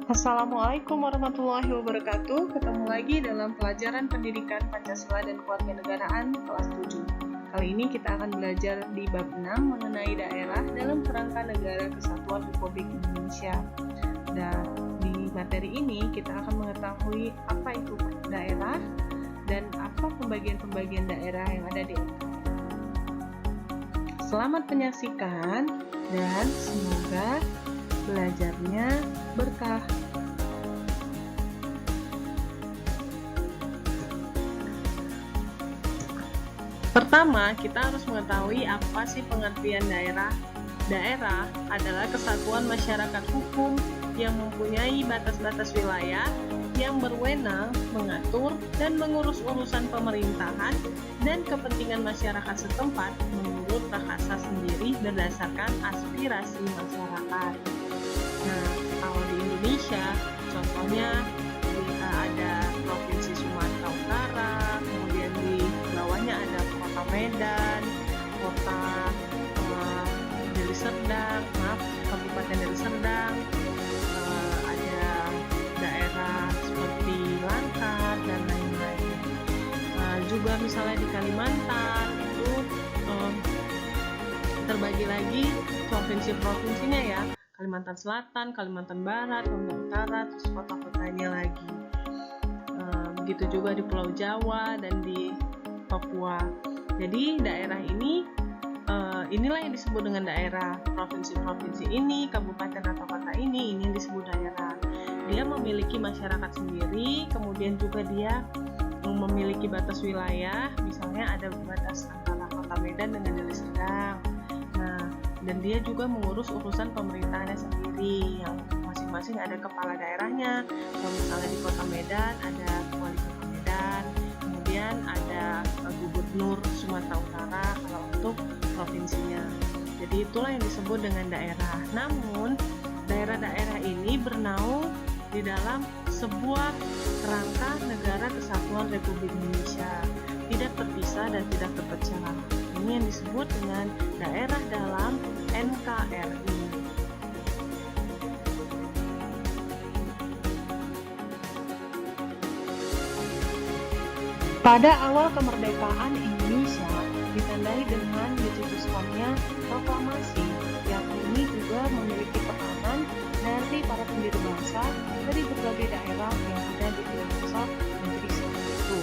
Assalamualaikum warahmatullahi wabarakatuh. Ketemu lagi dalam pelajaran pendidikan Pancasila dan Kewarganegaraan kelas 7. Kali ini kita akan belajar di bab 6 mengenai daerah dalam kerangka Negara Kesatuan Republik Indonesia. Dan di materi ini kita akan mengetahui apa itu daerah dan apa pembagian-pembagian daerah yang ada di antara. Selamat menyaksikan dan semoga belajarnya berkah. Pertama, kita harus mengetahui apa sih pengertian daerah. Daerah adalah kesatuan masyarakat hukum yang mempunyai batas-batas wilayah yang berwenang mengatur dan mengurus urusan pemerintahan dan kepentingan masyarakat setempat menurut bahasa sendiri berdasarkan aspirasi masyarakat. Nah, kalau di Indonesia, contohnya ada Provinsi Sumatera Utara, kemudian di bawahnya ada Kota Medan, Kota Deli Serdang, Kabupaten Deli Serdang, ada daerah seperti Langkat dan lain-lain. Juga misalnya di Kalimantan itu terbagi lagi provinsi-provinsinya ya. Kalimantan Selatan, Kalimantan Barat, Kalimantan Utara, terus kota-kotanya lagi. Begitu juga di Pulau Jawa dan di Papua. Jadi daerah ini, inilah yang disebut dengan daerah. Provinsi-provinsi ini, kabupaten atau kota ini yang disebut daerah. Dia memiliki masyarakat sendiri, kemudian juga dia memiliki batas wilayah, misalnya ada batas antara Kota Medan dengan Deli Serdang. Dan dia juga mengurus urusan pemerintahannya sendiri, yang masing-masing ada kepala daerahnya. Kalau misalnya di Kota Medan ada wali kota Medan, kemudian ada gubernur Sumatera Utara kalau untuk provinsinya. Jadi itulah yang disebut dengan daerah. Namun daerah-daerah ini bernaung di dalam sebuah kerangka Negara Kesatuan Republik Indonesia, tidak terpisah dan tidak terpecah. Ini yang disebut dengan daerah dalam NKRI. Pada awal kemerdekaan Indonesia ditandai dengan dicetuskannya proklamasi, yang ini juga memiliki peranan dari para pendiri bangsa dari berbagai daerah yang ada di pusat negeri saat itu.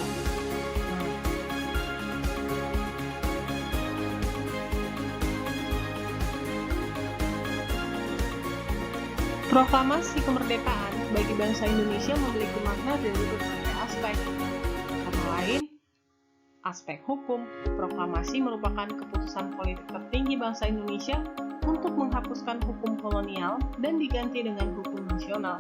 Proklamasi kemerdekaan bagi bangsa Indonesia memiliki makna dari berbagai aspek. Antara lain, aspek hukum. Proklamasi merupakan keputusan politik tertinggi bangsa Indonesia untuk menghapuskan hukum kolonial dan diganti dengan hukum nasional.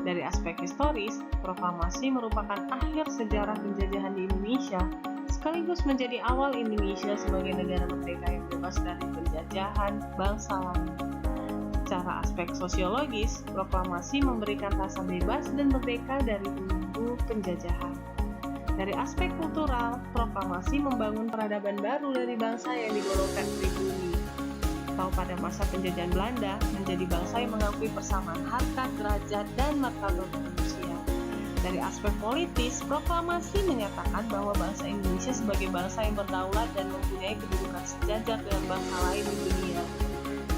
Dari aspek historis, proklamasi merupakan akhir sejarah penjajahan di Indonesia, sekaligus menjadi awal Indonesia sebagai negara merdeka yang bebas dari penjajahan bangsa lain. Secara aspek sosiologis, proklamasi memberikan rasa bebas dan merdeka dari belenggu penjajahan. Dari aspek kultural, proklamasi membangun peradaban baru dari bangsa yang digolongkan pribumi. Atau pada masa penjajahan Belanda, menjadi bangsa yang mengakui persamaan harkat, derajat, dan martabat manusia. Dari aspek politis, proklamasi menyatakan bahwa bangsa Indonesia sebagai bangsa yang berdaulat dan mempunyai kedudukan sejajar dengan bangsa lain di dunia.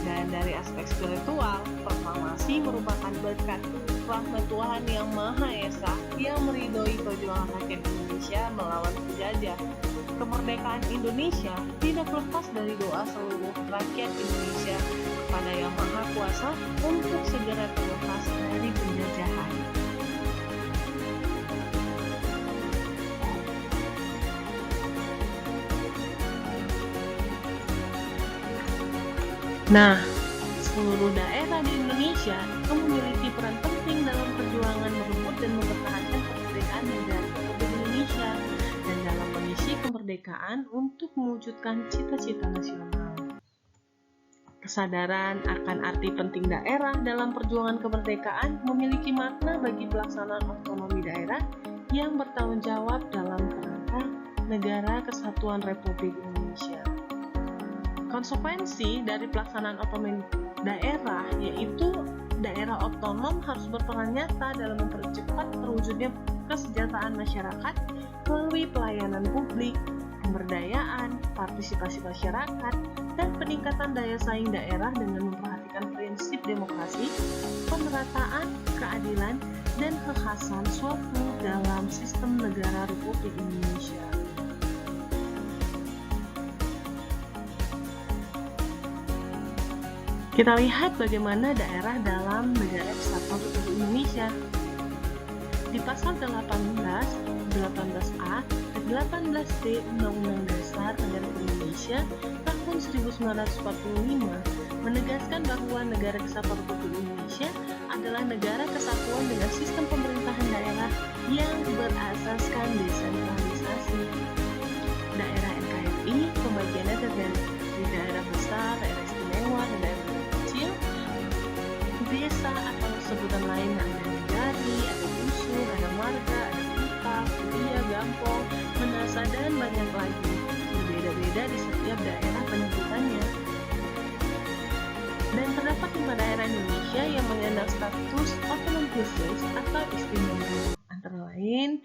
Dan dari aspek spiritual, proklamasi merupakan berkat rahmat Tuhan yang Maha Esa yang meridhoi perjuangan rakyat Indonesia melawan penjajah. Kemerdekaan Indonesia tidak lepas dari doa seluruh rakyat Indonesia kepada Yang Maha Kuasa untuk segera terlepas dari penjajahan. Nah, seluruh daerah di Indonesia memiliki peran penting dalam perjuangan merebut dan mempertahankan kemerdekaan negara Republik Indonesia dan dalam mengisi kemerdekaan untuk mewujudkan cita-cita nasional. Kesadaran akan arti penting daerah dalam perjuangan kemerdekaan memiliki makna bagi pelaksanaan otonomi daerah yang bertanggung jawab dalam kerangka Negara Kesatuan Republik Indonesia. Konsekuensi dari pelaksanaan otonomi daerah yaitu daerah otonom harus berperan nyata dalam mempercepat terwujudnya kesejahteraan masyarakat melalui pelayanan publik, pemberdayaan, partisipasi masyarakat, dan peningkatan daya saing daerah dengan memperhatikan prinsip demokrasi, pemerataan, keadilan, dan kekhasan suatu dalam sistem negara Republik Indonesia. Kita lihat bagaimana daerah dalam Negara Kesatuan Republik Indonesia. Di pasal 18, 18A, dan 18D Undang-Undang Dasar Negara Indonesia tahun 1945 menegaskan bahwa Negara Kesatuan Republik Indonesia adalah negara kesatuan dengan sistem pemerintahan daerah yang berasaskan desentralisasi. Daerah NKRI pembagiannya terjadi di daerah besar, daerah istimewa, dan daerah kecil, desa atau sebutan lain ada negari, ada dusun, ada marga, ada kota, kuliah, gampong, menasa, dan banyak lagi. Berbeda-beda di setiap daerah penyebutannya. Dan terdapat 5 daerah Indonesia yang menyandang status otonom khusus atau istimewa, antara lain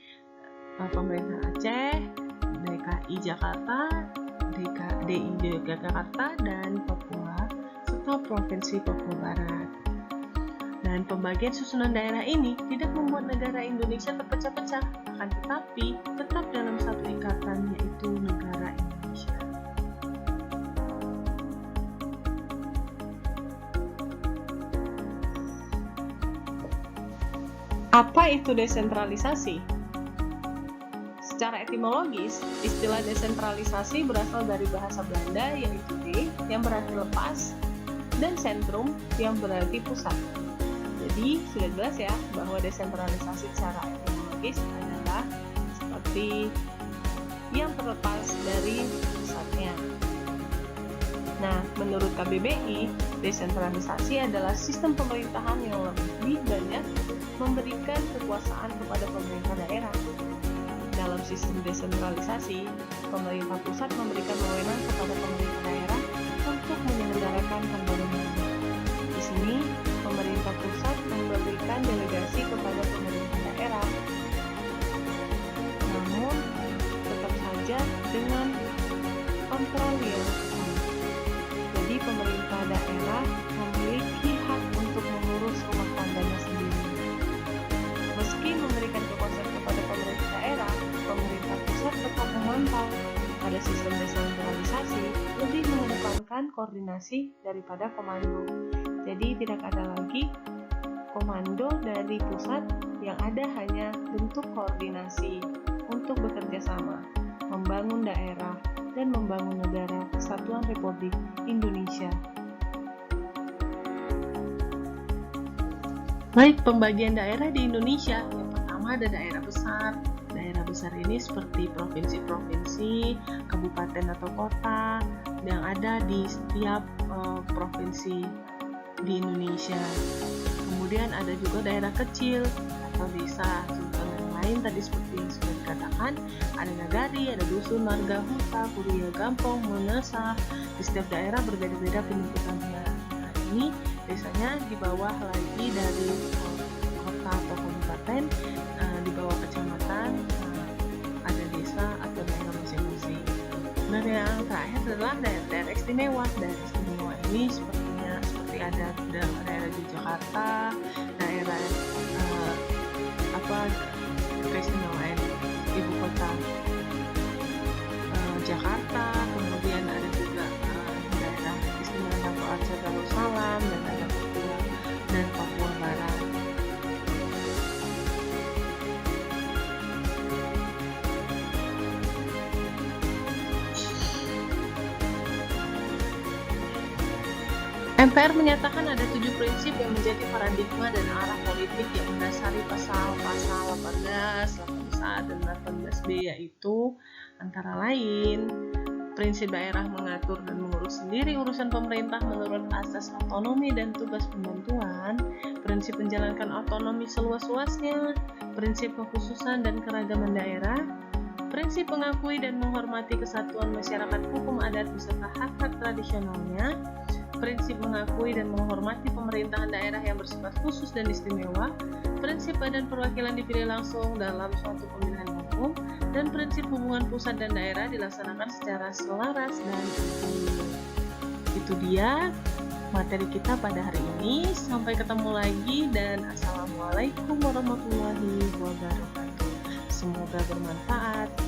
pemerintah Aceh, DKI Jakarta, DIY Yogyakarta, dan Papua, serta Provinsi Papua Barat. Dan pembagian susunan daerah ini tidak membuat negara Indonesia terpecah-pecah, akan tetapi tetap dalam satu ikatan, yaitu negara Indonesia. Apa itu desentralisasi? Secara etimologis, istilah desentralisasi berasal dari bahasa Belanda yaitu de yang berarti lepas dan sentrum yang berarti pusat. Jadi sudah jelas ya bahwa desentralisasi secara etimologis adalah seperti yang terlepas dari pusatnya. Nah, menurut KBBI, desentralisasi adalah sistem pemerintahan yang lebih banyak memberikan kekuasaan kepada pemerintah daerah. Dalam sistem desentralisasi, pemerintah pusat memberikan wewenang kepada pemerintah daerah untuk menyelenggarakan pembangunan. Di sini, pemerintah pusat memberikan delegasi kepada pemerintah daerah. Namun, tetap saja dengan kontrol yang ketat. Jadi, pemerintah daerah memiliki hak untuk mengurus rumah tangganya sendiri. Meski memberikan kekuasaan kepada pemerintah daerah, pemerintah pusat tetap memantau. Pada sistem desentralisasi, lebih mengedepankan koordinasi daripada komando. Jadi tidak ada lagi komando dari pusat, yang ada hanya bentuk koordinasi untuk bekerja sama, membangun daerah, dan membangun negara Kesatuan Republik Indonesia. Baik, pembagian daerah di Indonesia. Yang pertama ada daerah besar. Daerah besar ini seperti provinsi-provinsi, kabupaten atau kota yang ada di setiap provinsi di Indonesia. Kemudian ada juga daerah kecil atau desa. Contoh yang lain tadi seperti yang sudah dikatakan, ada nagari, ada dusun, marga, huta, kuliah, gampong, menasa. Di setiap daerah berbeda-beda penyebutannya. Nah, ini biasanya di bawah lagi dari kota atau kabupaten, di bawah kecamatan, ada desa atau daerah masing-masing. Dan yang terakhir adalah daerah istimewa. Daerah istimewa ini seperti ada daerah di Jakarta, daerah keistimewaan ibu kota Jakarta, kemudian ada juga daerah istimewa Dato' Aceh Darussalam, dan ada Papua dan Papua Barat. MPR menyatakan ada 7 prinsip yang menjadi paradigma dan arah politik yang mendasari pasal-pasal 18, 81, dan 18B, yaitu antara lain prinsip daerah mengatur dan mengurus sendiri urusan pemerintah menurut asas otonomi dan tugas pembantuan, prinsip menjalankan otonomi seluas-luasnya, prinsip kekhususan dan keragaman daerah, prinsip mengakui dan menghormati kesatuan masyarakat hukum adat beserta hak-hak tradisionalnya, prinsip mengakui dan menghormati pemerintahan daerah yang bersifat khusus dan istimewa, prinsip badan perwakilan dipilih langsung dalam suatu pemilihan umum, dan prinsip hubungan pusat dan daerah dilaksanakan secara selaras dan adil. Itu dia materi kita pada hari ini. Sampai ketemu lagi dan assalamualaikum warahmatullahi wabarakatuh. Semoga bermanfaat.